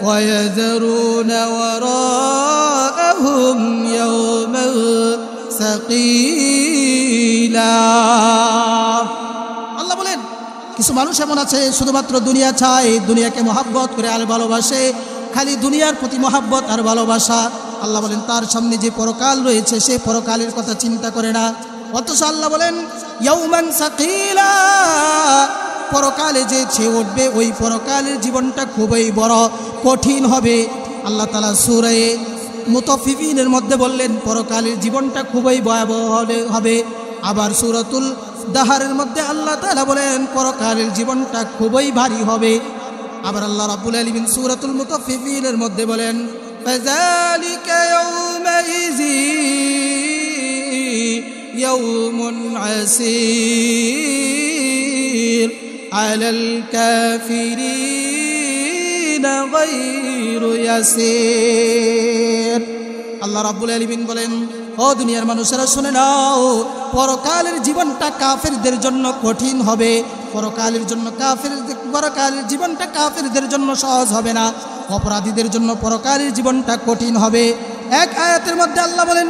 ويذرون وراءهم يوما ثقيلا আল্লাহ বলেন কিছু মানুষ এমন আছে শুধুমাত্র দুনিয়া চায়, দুনিয়াকে মহব্বত করে আর ভালোবাসে, খালি দুনিয়ার প্রতি মহব্বত আর ভালোবাসা। আল্লাহ বলেন তার সামনে যে পরকাল রয়েছে সে পরকালের কথা চিন্তা করে না। অথচ আল্লাহ বলেন ইয়াউমান সাকিলা, পরকালে যে সে উঠবে ওই পরকালের জীবনটা খুবই বড় কঠিন হবে। আল্লাহ তাআলা সূরা মুতাফফিফিনের মধ্যে বললেন পরকালের জীবনটা খুবই ভয়াবহ হবে। আবার সূরাতুল দাহারের মধ্যে আল্লাহ তাআলা বলেন পরকালের জীবনটা খুবই ভারী হবে। আবার আল্লাহ রাব্বুল আলামিন সূরাতুল মুতাফফিফিনের মধ্যে বলেন ফাযালিকা ইয়াউমাইযি ইয়াউমুন আসীর আলাল কাফিরিনা গায়রু ইয়াসীর। আল্লাহ রাব্বুল আলামিন বলেন ও দুনিয়ার মানুষেরা শুনে নাও, পরকালের জীবনটা কাফেরদের জন্য কঠিন হবে। পরকালের জীবনটা কাফেরদের জন্য সহজ হবে না, অপরাধীদের জন্য পরকালের জীবনটা কঠিন হবে। এক আয়াতের মধ্যে আল্লাহ বলেন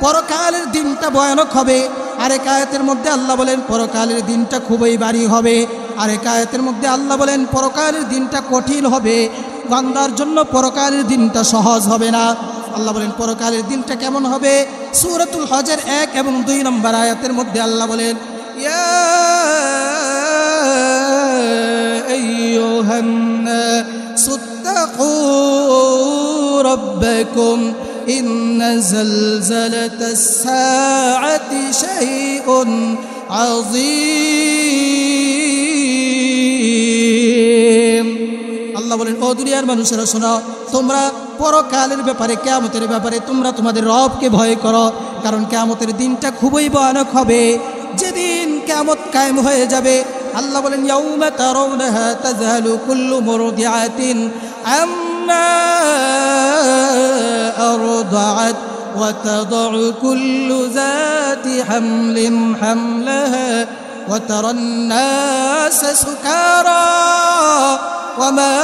পরকালের দিনটা ভয়ানক হবে, আরেক আয়াতের মধ্যে আল্লাহ বলেন পরকালের দিনটা খুবই ভারী হবে, আরেক আয়াতের মধ্যে আল্লাহ বলেন পরকালের দিনটা কঠিন হবে, বান্দার জন্য পরকালের দিনটা সহজ হবে না। আল্লাহ বলেন পরকালের দিনটা কেমন হবে। সূরাতুল হজের 1 এবং 2 নম্বর আয়াতের মধ্যে আল্লাহ বলেন ইয়া আইয়ুহান নাসুত্তাকু রাব্বাকুম ইন্না যালজালাতাস সাআতি শাইউন আযীম। আল্লাহ বলেন ও দুনিয়ার মানুষেরা শোনো, তোমরা পরকালের ব্যাপারে কিয়ামতের ব্যাপারে তোমরা তোমাদের রবকে ভয় করো, কারণ কিয়ামতের দিনটা খুবই ভয়ানক হবে। যেদিন কিয়ামত কায়েম হয়ে যাবে আল্লাহ বলেন ইয়াউমা তারাউনাহা তাযহালু কুল্লু মুরদিআতিন আম্মা আরদাআত ওয়া তাদউ কুল্লু যাতি হামলিন হামলাহা ওয়া তারান নাসা সুকারা وما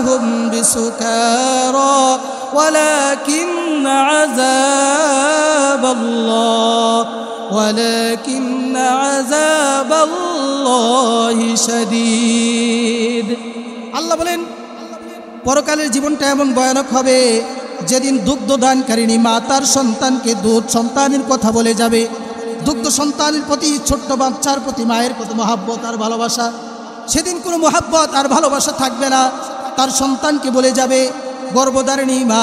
هم بسكارى ولكن عذاب الله شديد। আল্লাহ বলেন পরকালের জীবনটা এমন ভয়ানক হবে যেদিন দুগ্ধদানকারিণী মা তার সন্তানকে দুধ সন্তানের কথা বলে যাবে। দুগ্ধ সন্তানের প্রতি ছোট্ট বাচ্চার প্রতি মায়ের কত মহব্বত আর ভালোবাসা, সেদিন কোনো মহব্বত আর ভালোবাসা থাকবে না। তার সন্তানকে বলে যাবে, গর্ভধারিণী মা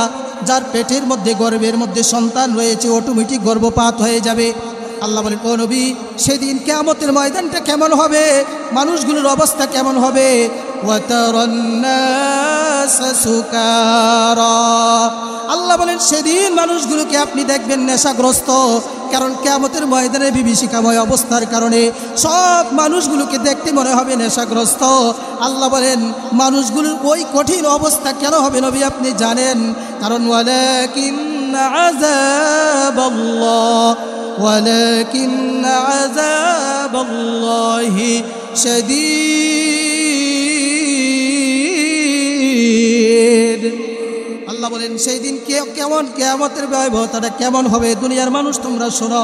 যার পেটের মধ্যে গর্ভের মধ্যে সন্তান রয়েছে অটোমেটিক গর্ভপাত হয়ে যাবে। আল্লাহ বলেন ও নবী সেদিন কিয়ামতের ময়দানটা কেমন হবে, মানুষগুলোর অবস্থা কেমন হবে। আল্লাহ বলেন সেদিন মানুষগুলোকে আপনি দেখবেন নেশাগ্রস্ত, কারণ কিয়ামতের ময়দানে বিভীষিকাময় অবস্থার কারণে সব মানুষগুলোকে দেখতে মনে হবে নেশাগ্রস্ত। আল্লাহ বলেন মানুষগুলোর ওই কঠিন অবস্থা কেন হবে নবী আপনি জানেন, কারণ ওয়ালাকিন্না আযাবাল্লাহি শাদীদ। আল্লাহ বলেন সেই দিন কেমন কিয়ামতের ভয়াবহতাটা কেমন হবে দুনিয়ার মানুষ তোমরা শোনো।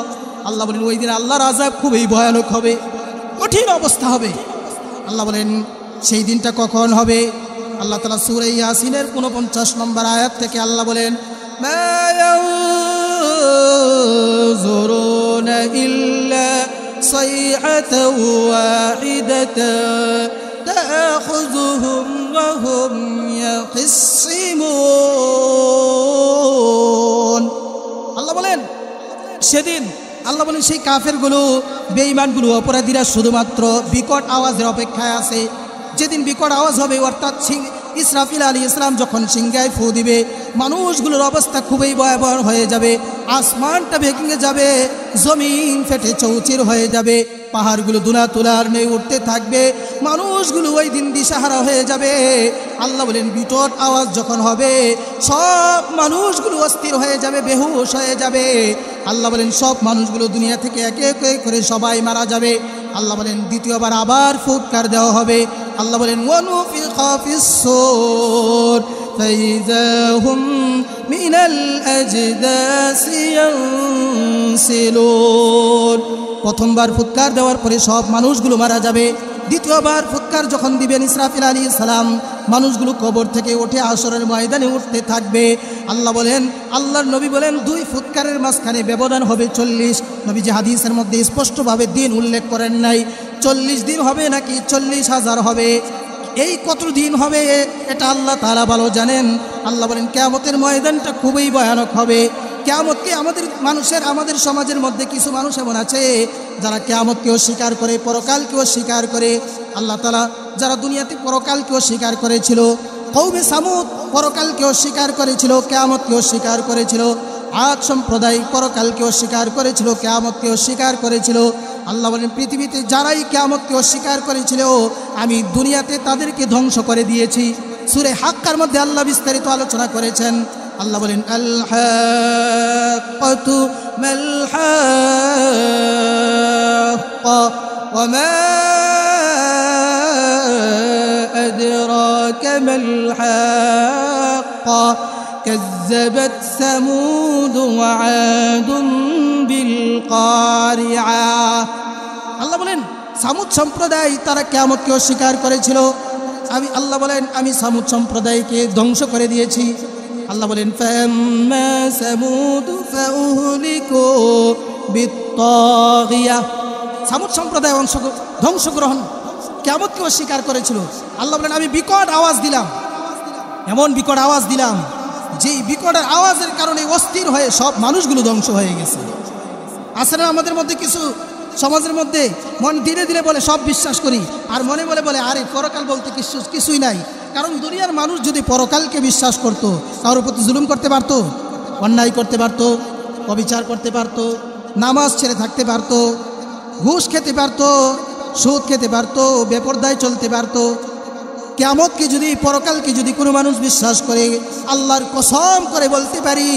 আল্লাহ বলেন ওই দিন আল্লাহর আযাব খুবই ভয়ানক হবে, কঠিন অবস্থা হবে। আল্লাহ বলেন সেই দিনটা কখন হবে। আল্লাহ তাআলা সূরা ইয়াসিনের 49 নম্বর আয়াত থেকে আল্লাহ বলেন মা ইয়ানজুরুনা ইল্লা সাইআতাও ওয়াহিদাতান তাখুযুহুম ওয়া হুম ইয়াখিসিমুন। আল্লাহ বলেন সেদিন আল্লাহ বলেন সেই কাফেরগুলো বেঈমানগুলো অপরাধীরা শুধুমাত্র বিকট আওয়াজের অপেক্ষায় আছে। যেদিন বিকট আওয়াজ হবে অর্থাৎ ইসরাফিল আলাইহিস সালাম যখন সিংহায় ফু দিবে মানুষগুলোর অবস্থা খুবই ভয়াবহ হয়ে যাবে। আসমানটা ভেঙে যাবে, জমিন ফেটে চৌচির হয়ে যাবে, পাহাড়গুলো দুলা তুলার নেই উঠতে থাকবে, মানুষগুলো ওই দিন দিশাহারা হয়ে যাবে। আল্লাহ বলেন বিকট আওয়াজ যখন হবে সব মানুষগুলো অস্থির হয়ে যাবে, বেহুশ হয়ে যাবে। আল্লাহ বলেন সব মানুষগুলো দুনিয়া থেকে একে একে করে সবাই মারা যাবে। আল্লাহ বলেন দ্বিতীয়বার আবার ফুৎকার দেওয়া হবে। আল্লাহ বলেন ওয়ানুফিখা ফিস-সূর فإذا هم من الأجداث ينسلون প্রথমবার ফুৎকার দেওয়ার পরে সব মানুষগুলো মারা যাবে। দ্বিতীয়বার ফুৎকার যখন দিবেন ইসরাফিল আলাইহিস সালাম, মানুষগুলো কবর থেকে উঠে হাশরের ময়দানে উঠতে থাকবে। আল্লাহ বলেন, আল্লাহর নবী বলেন, দুই ফুৎকারের মাঝখানে ব্যবধান হবে 40। নবীজি হাদিসের মধ্যে স্পষ্টভাবে দিন উল্লেখ করেন নাই 40 দিন হবে নাকি 40,000 হবে, এই কত দিন হবে এটা আল্লাহ তাআলা ভালো জানেন। আল্লাহ বলেন কিয়ামতের ময়দানটা খুবই ভয়ানক হবে। কিয়ামতকে আমাদের সমাজের মধ্যে কিছু মানুষ এমন আছে যারা কিয়ামতকেও স্বীকার করে, পরকালকেও স্বীকার করে। আল্লাহ তাআলা যারা দুনিয়াতে পরকালকেও স্বীকার করেছিল, কওমে সামুদ পরকালকেও স্বীকার করেছিল, কিয়ামতকেও স্বীকার করেছিল। আদ সম্প্রদায় পরকালকে অস্বীকার করেছিল, কিয়ামতকে অস্বীকার করেছিল। আল্লাহ বলেন পৃথিবীতে যারাই কিয়ামতকে অস্বীকার করেছিল আমি দুনিয়াতে তাদেরকে ধ্বংস করে দিয়েছি। সূরা হাক্কার মধ্যে আল্লাহ বিস্তারিত আলোচনা করেছেন। আল্লাহ বলেন আল হাক্কাতু মাল হাক্কা ওয়া মা আদরাকা মাল হাক্কা كذبت ثمود وعاد بالقارعة। আল্লাহ বলেন সামুদ সম্প্রদায় তারা কিয়ামতকে অস্বীকার করেছিল, আল্লাহ বলেন আমি সামুদ সম্প্রদায়কে ধ্বংস করে দিয়েছি। আল্লাহ বলেন ফাম্মা সামুদ ফাউহলিকু বিত্তাগিয়া। সামুদ সম্প্রদায় ধ্বংসগ্রহণ কিয়ামতকে অস্বীকার করেছিল। আল্লাহ বলেন আমি বিকট আওয়াজ দিলাম, এমন বিকট আওয়াজ দিলাম যেই বিকটের আওয়াজের কারণে অস্থির হয়ে সব মানুষগুলো ধ্বংস হয়ে গেছে। আসলে আমাদের মধ্যে কিছু সমাজের মধ্যে মন ধীরে ধীরে বলে সব বিশ্বাস করি, আর মনে বলে আরে পরকাল বলতে কিছুই নাই। কারণ দুনিয়ার মানুষ যদি পরকালকে বিশ্বাস করত, কারোর প্রতি জুলুম করতে পারতো, অন্যায় করতে পারতো, অবিচার করতে পারতো, নামাজ ছেড়ে থাকতে পারতো, ঘুষ খেতে পারতো, সুদ খেতে পারতো, বেপরদায় চলতে পারতো। কিয়ামতকে যদি পরকালকে যদি কোনো মানুষ বিশ্বাস করে, আল্লাহর কসম করে বলতে পারি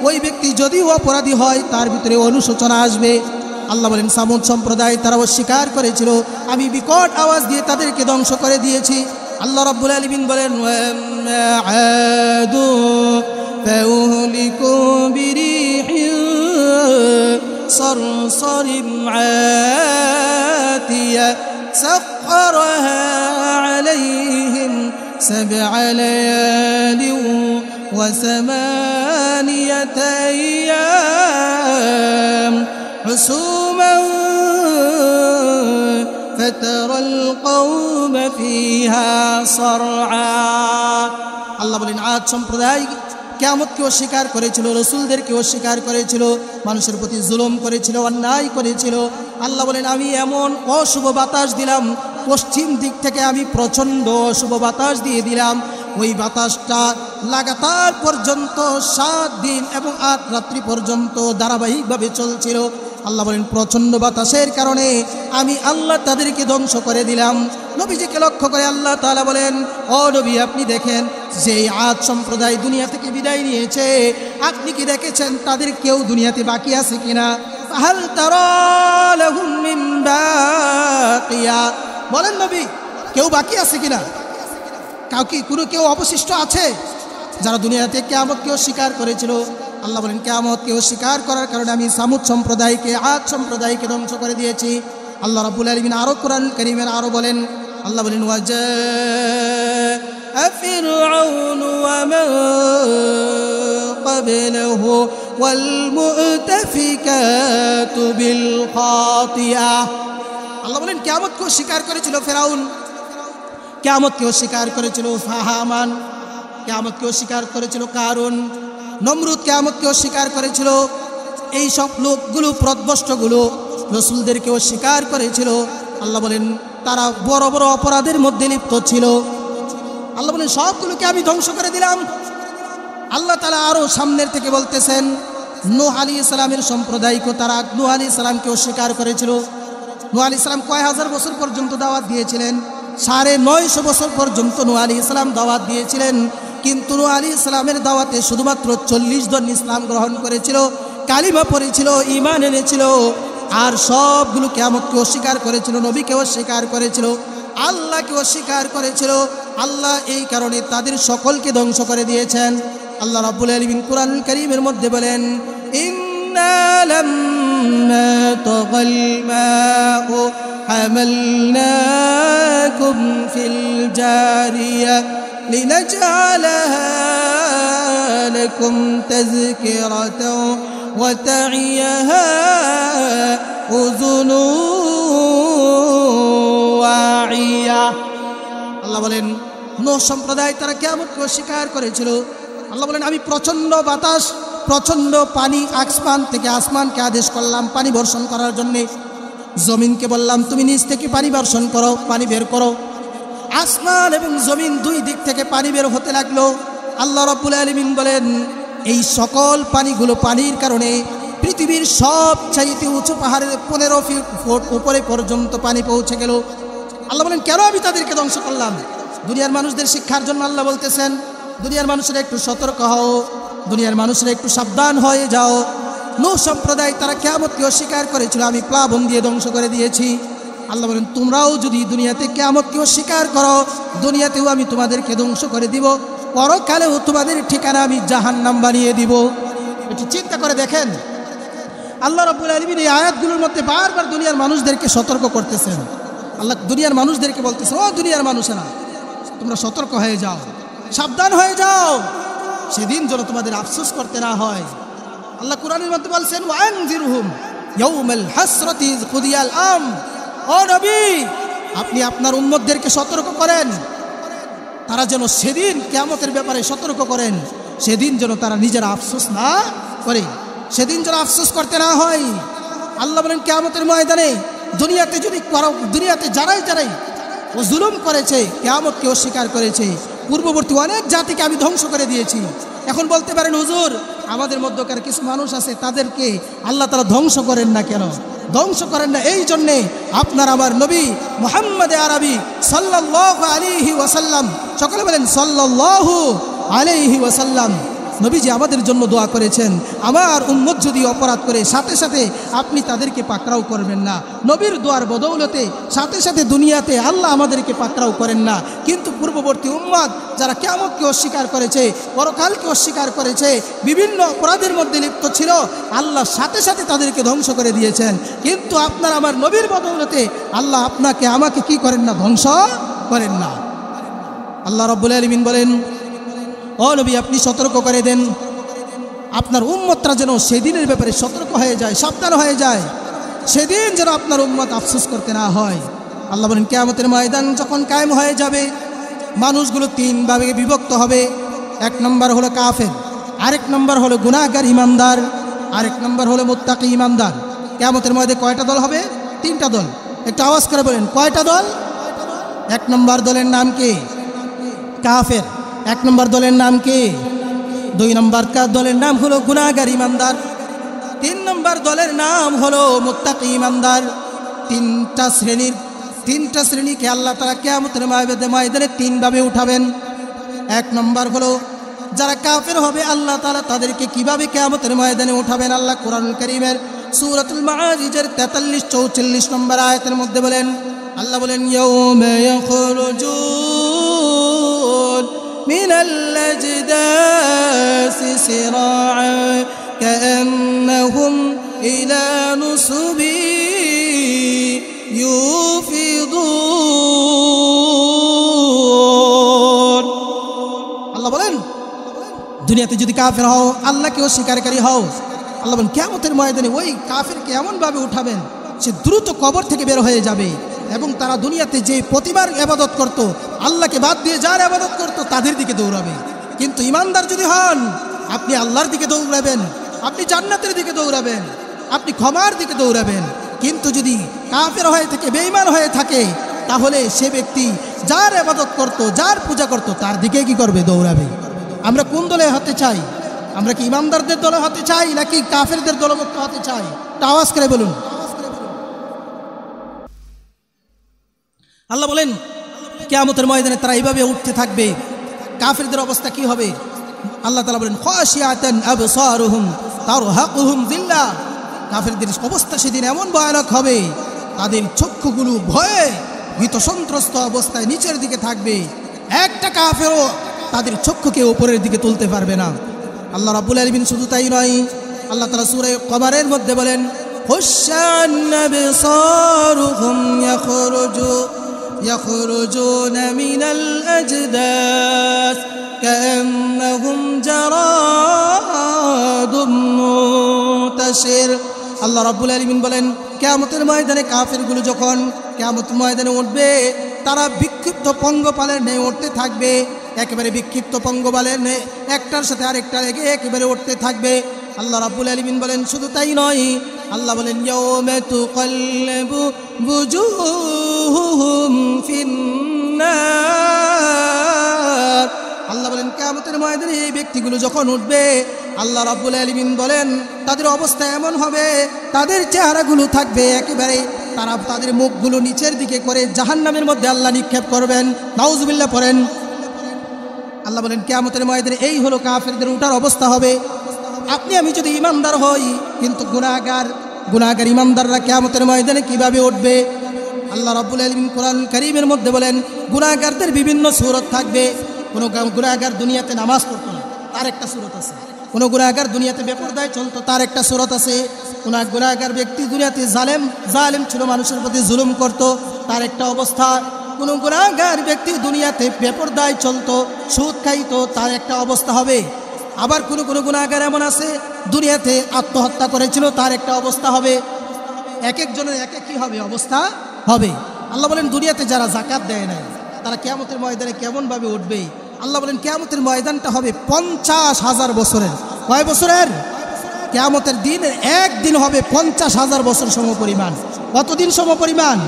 ওই ব্যক্তি যদিও অপরাধী হয় তার ভিতরে অনুশোচনা আসবে। আল্লাহ বলেন সামুদ সম্প্রদায় তারা অস্বীকার করেছিল, আমি বিকট আওয়াজ দিয়ে তাদেরকে ধ্বংস করে দিয়েছি। আল্লাহ রাব্বুল আলামিন বলেন আদু ফাউহলিকু বিরিহিন সারসারিম আতিয়া سخرها عليهم 7 ليال و8 أيام حسوما فترى القوم فيها صرعا। আল্লাহ বলেন আদ সম্প্রদায় কিয়ামতকে অস্বীকার করেছিল, রসুলদেরকে অস্বীকার করেছিল, মানুষের প্রতি জুলুম করেছিল, অন্যায় করেছিল। আল্লাহ বলেন আমি এমন অশুভ বাতাস দিলাম, পশ্চিম দিক থেকে আমি প্রচণ্ড অশুভ বাতাস দিয়ে দিলাম। ওই বাতাসটা লাগাতার পর্যন্ত 7 দিন এবং 8 রাত্রি পর্যন্ত ধারাবাহিকভাবে চলছিল। আল্লাহ বলেন প্রচণ্ড বাতাসের কারণে আমি আল্লাহ তাদেরকে ধ্বংস করে দিলাম। নবীজিকে লক্ষ্য করে আল্লাহ তাআলা বলেন ও নবী আপনি দেখেন যে আদ সম্প্রদায় দুনিয়া থেকে বিদায় নিয়েছে, আপনি কি দেখেছেন তাদের কেউ দুনিয়াতে বাকি আছে কিনা? হাল তারা লাহুম মিন বাকিয়া, বলেন নবী কেউ বাকি আছে কিনা? কেউ অবশিষ্ট আছে যারা দুনিয়াতে কিয়ামতকে অস্বীকার করেছিল? আল্লাহ বলেন কিয়ামতকে অস্বীকার করার কারণে আমি সামুদ সম্প্রদায়কে, আদ সম্প্রদায়কে ধ্বংস করে দিয়েছি। আল্লাহ রাব্বুল আলামিন আরো কোরআন কারীমের আরো বলেন, আল্লাহ বলেন ওয়াজা ফিরআউন ওয়া মান ক্বাবলাহু ওয়াল মুতাফিকাতু বিল খাতিয়া। আল্লাহ বলেন কিয়ামতকে অস্বীকার করেছিল ফেরাউন, কিয়ামতকে অস্বীকার করেছিল হামান, কিয়ামতকে অস্বীকার করেছিল কারুন, নমরুদ কিয়ামতকে অস্বীকার করেছিল। এই সব লোকগুলো প্রদ্বষ্টগুলো রসুলদেরকে অস্বীকার করেছিল। আল্লাহ বলেন তারা বড় বড় অপরাধের মধ্যে লিপ্ত ছিল। আল্লাহ বলেন সবগুলোকে আমি ধ্বংস করে দিলাম। আল্লাহ তাআলা আরো সামনের থেকে বলতেছেন নূহ আলাইহিস সালামের সম্প্রদায়কে তারা নূহ আলাইহিস সালামকে অস্বীকার করেছিল। নূহ আলাইহিস সালাম কয় হাজার বছর পর্যন্ত দাওয়াত দিয়েছিলেন? 950 বছর পর্যন্ত নূহ আলাইহিস সালাম দাওয়াত দিয়েছিলেন। কিন্তু নূহ আলাইহিস সালামের দাওয়াতে শুধুমাত্র 40 জন ইসলাম গ্রহণ করেছিল, কালিমা পড়েছিল, ঈমান এনেছিল। আর সবগুলো কিয়ামতকে অস্বীকার করেছিল, নবীকে অস্বীকার করেছিল। আল্লাহকে অস্বীকার করেছিল, আল্লাহ এই কারণে তাদের সকলকে ধ্বংস করে দিয়েছেন। আল্লাহ রাব্বুল আলামিন কুরআনুল কারীমের মধ্যে বলেন, ইন্না লাম্মা তাগাল মাউ হামালনাকুম ফিল জারিয়া লিনাজআলাহা লাকুম তাযকিরাতাও ওয়া তা'ইয়াহা উযুনু ওয়া'ইয়া। আল্লাহ বলেন নূহ সম্প্রদায় তারা কিয়ামতকে অস্বীকার করেছিল। আল্লাহ বলেন আমি প্রচণ্ড বাতাস, প্রচণ্ড পানি আসমানকে আদেশ করলাম পানি বর্ষণ করার জন্যে। জমিনকে বললাম তুমি নিচ থেকে পানি বর্ষণ করো, পানি বের করো। আসমান এবং জমিন দুই দিক থেকে পানি বের হতে লাগলো। আল্লাহ রাব্বুল আলামিন বলেন এই সকল পানির কারণে পৃথিবীর সবচাইতে উঁচু পাহাড়ের 15 ফুট উপরে পর্যন্ত পানি পৌঁছে গেল। আল্লাহ বলেন কেন আমি তাদেরকে ধ্বংস করলাম? দুনিয়ার মানুষদের শিক্ষার জন্য আল্লাহ বলতেছেন দুনিয়ার মানুষেরা একটু সতর্ক হও, দুনিয়ার মানুষরা একটু সাবধান হয়ে যাও। নূহ সম্প্রদায় তারা কিয়ামতকে অস্বীকার করেছিল, আমি প্লাবন দিয়ে ধ্বংস করে দিয়েছি। আল্লাহ বলেন তোমরাও যদি দুনিয়াতে কিয়ামতকে অস্বীকার করো, দুনিয়াতেও আমি তোমাদেরকে ধ্বংস করে দিব, পরকালেও তোমাদের ঠিকানা আমি জাহান্নাম বানিয়ে দিব। একটু চিন্তা করে দেখেন, আল্লাহ রাব্বুল আলামিন এই আয়াতগুলোর মধ্যে বারবার দুনিয়ার মানুষদেরকে সতর্ক করতেছেন। আল্লাহ দুনিয়ার মানুষদেরকে বলতেছেন, ও দুনিয়ার মানুষেরা তোমরা সতর্ক হয়ে যাও, সাবধান হয়ে যাও, সেদিন যেন তোমাদের আফসোস করতে না হয়। আল্লাহ কোরআনের মধ্যে বলছেন ওয়ানজিরহুম ইয়াউমাল হাসরাতি ইয কুদিয়াল আম। ও নবী আপনি আপনার উম্মতদেরকে সতর্ক করেন, তারা যেন সেদিন কিয়ামতের ব্যাপারে সতর্ক করেন, সেদিন যেন তারা নিজেরা আফসোস না করে, সেদিন যেন আফসোস করতে না হয়। আল্লাহ বলেন কিয়ামতের ময়দানে দুনিয়াতে যারাই ও জুলুম করেছে, কিয়ামতকে অস্বীকার করেছে, পূর্ববর্তী অনেক জাতিকে আমি ধ্বংস করে দিয়েছি। এখন বলতে পারেন হুজুর আমাদের মধ্যকার কিছু মানুষ আছে তাদেরকে আল্লাহ তাআলা ধ্বংস করেন না কেন? ধ্বংস করেন না এই জন্যে আপনার আমার নবী মুহাম্মদ আরবি সাল্লাল্লাহু আলাইহি ওয়াসাল্লাম, সকলে বলেন সাল্লাল্লাহু আলাইহি ওয়াসাল্লাম, নবীজি আমাদের জন্য দোয়া করেছেন আমার উম্মত যদি অপরাধ করে সাথে সাথে আপনি তাদেরকে পাকড়াও করবেন না। নবীর দোয়ার বদৌলতে সাথে সাথে দুনিয়াতে আল্লাহ আমাদেরকে পাকড়াও করেন না, কিন্তু পূর্ববর্তী উম্মত যারা কিয়ামতকে অস্বীকার করেছে, পরকালকে অস্বীকার করেছে, বিভিন্ন অপরাধের মধ্যে লিপ্ত ছিল, আল্লাহ সাথে সাথে তাদেরকে ধ্বংস করে দিয়েছেন। কিন্তু আপনার আমার নবীর বদৌলতে আল্লাহ আপনাকে আমাকে কি করেন না? ধ্বংস করেন না। আল্লাহ রাব্বুল আলামিন বলেন ও নবী আপনি সতর্ক করে দেন আপনার উম্মতরা যেন সেদিনের ব্যাপারে সতর্ক হয়ে যায়, সাবধান হয়ে যায়, সেদিন যেন আপনার উম্মত আফসোস করতে না হয়। আল্লাহ বলেন কিয়ামতের ময়দান যখন কায়েম হয়ে যাবে মানুষগুলো 3 ভাগে বিভক্ত হবে। 1 নম্বর হলো কাফের, আরেক নম্বর হলো গুনাহগার ইমানদার, আরেক নম্বর হলো মুত্তাকি ইমানদার। কিয়ামতের ময়দানে কয়টা দল হবে? 3টা দল। একটু আওয়াজ করে বলেন কয়টা দল? 1 নম্বর দলের নাম কি? কাফের। 1 নম্বর দলের নাম কি? 2 নম্বর দলের নাম হলো গুনাহগার ইমানদার। 3 নম্বর দলের নাম হলো মুত্তাকি ইমানদার। 3টা শ্রেণীকে আল্লাহ তাআলা কিয়ামতের ময়দানে 3 ভাবে উঠাবেন। 1 নম্বর হলো যারা কাফের হবে আল্লাহ তাআলা তাদেরকে কিভাবে কিয়ামতের ময়দানে উঠাবেন আল্লাহ কোরআনুল কারীমের সূরাতুল মাআরিজের 43-44 নম্বর আয়াতের মধ্যে বলেন, আল্লাহ বলেন ইয়াউমা ইয়াখরুজুন মিনাল আজদাসি সিরাআ কাআন্নাহুম ইলা নুসবি ইউফিদুন। আল্লাহ বলেন দুনিয়াতে যদি কাফের হও, আল্লাহকে অস্বীকারী হও, আল্লাহ বলেন কিয়ামতের ময়দানে ওই কাফেরকে এমনভাবে উঠাবেন সে দ্রুত কবর থেকে বের হয়ে যাবে এবং তারা দুনিয়াতে যে প্রতিবার ইবাদত করত, আল্লাহকে বাদ দিয়ে যার ইবাদত করত তাদের দিকে দৌড়াবে। কিন্তু ইমানদার যদি হন আপনি আল্লাহর দিকে দৌড়াবেন, আপনি জান্নাতের দিকে দৌড়াবেন, আপনি ক্ষমার দিকে দৌড়াবেন। কিন্তু যদি কাফের হয়ে থাকে, বেঈমান হয়ে থাকে, তাহলে সে ব্যক্তি যার ইবাদত করত, যার পূজা করত তার দিকে কি করবে? দৌড়াবে। আমরা কোন দলে হতে চাই? আমরা কি ইমানদারদের দলে হতে চাই নাকি কাফেরদের দলভুক্ত হতে চাই? আওয়াজ করে বলুন। আল্লাহ বলেন কিয়ামতের ময়দানে তারা এইভাবে উঠতে থাকবে। কাফেরদের অবস্থা কি হবে? আল্লাহ তাআলা বলেন খাশিয়াতান আবসারুহুম তারহাকুহুম যিল্লাহ। কাফেরদের অবস্থা সেদিন এমন ভয়ানক হবে তাদের চক্ষুগুলো ভয়ে ভীত সন্ত্রস্ত অবস্থায় নিচের দিকে থাকবে। একটা কাফেরও তাদের চক্ষুকে উপরের দিকে তুলতে পারবে না। আল্লাহ রাব্বুল আলামিন শুধু তাই নয়, আল্লাহ তাআলা সূরা কমারের মধ্যে বলেন, খুশান আবসারুহুম يخرجون من الأجداث كأنهم جراد منتشر। আল্লাহ রাব্বুল আলামিন বলেন, কিয়ামতের ময়দানে কাফেরগুলো যখন কিয়ামতের ময়দানে উঠবে, তারা বিক্ষিপ্ত পঙ্গপালের ন্যায় উঠতে থাকবে। একেবারে বিক্ষিপ্ত পঙ্গপালের ন্যায় একটার সাথে আরেকটা লেগে একেবারে উঠতে থাকবে। আল্লাহ রাব্বুল আলামিন বলেন, শুধু তাই নয়, আল্লাহ বলেন, ইয়াউমা তুকাল্লাবু বুজুহুহুম ফিন্নার। আল্লাহ বলেন, কিয়ামতের ময়দানে এই ব্যক্তিগুলো যখন উঠবে, আল্লাহ রাব্বুল আলামিন বলেন, তাদের অবস্থা এমন হবে, তাদের চেহারাগুলো থাকবে একেবারে, তারা তাদের মুখগুলো নিচের দিকে করে জাহান্নামের মধ্যে আল্লাহ নিক্ষেপ করবেন। নাউজুবিল্লাহ পড়েন। আল্লাহ বলেন, কিয়ামতের ময়দানে এই হলো কাফেরদের উঠার অবস্থা হবে। আপনি আমি যদি ইমানদার হই, কিন্তু গুনাহগার ইমানদাররা কিয়ামতের ময়দানে কিভাবে উঠবে? আল্লাহ রাব্বুল আলামিন কোরআন কারীমের মধ্যে বলেন, গুনাহগারদের বিভিন্ন সূরত থাকবে। কোনো গুনাহগার দুনিয়াতে নামাজ পড়তো না, তার একটা সূরত আছে। কোনো গুনাহগার দুনিয়াতে বেপরদায় চলতো, তার একটা সূরত আছে। কোনো গুনাহগার ব্যক্তি দুনিয়াতে জালেম ছিল, মানুষের প্রতি জুলুম করত, তার একটা অবস্থা। কোনো গুনাহগার ব্যক্তি দুনিয়াতে বেপরদায় চলতো, সুদ খাইতো, তার একটা অবস্থা হবে। আবার কোনো গুনাহগার এমন আছে, দুনিয়াতে আত্মহত্যা করেছিল, তার একটা অবস্থা হবে। এক একজনের এক এক কি হবে অবস্থা হবে। আল্লাহ বলেন, দুনিয়াতে যারা জাকাত দেয় নাই, তারা কিয়ামতের ময়দানে কেমনভাবে উঠবে? আল্লাহ বলেন, কিয়ামতের ময়দানটা হবে 50,000 বছরের। কয় বছরের? কিয়ামতের দিনের একদিন হবে 50,000 বছর সমপরিমাণ। কতদিন সমপরিমাণ?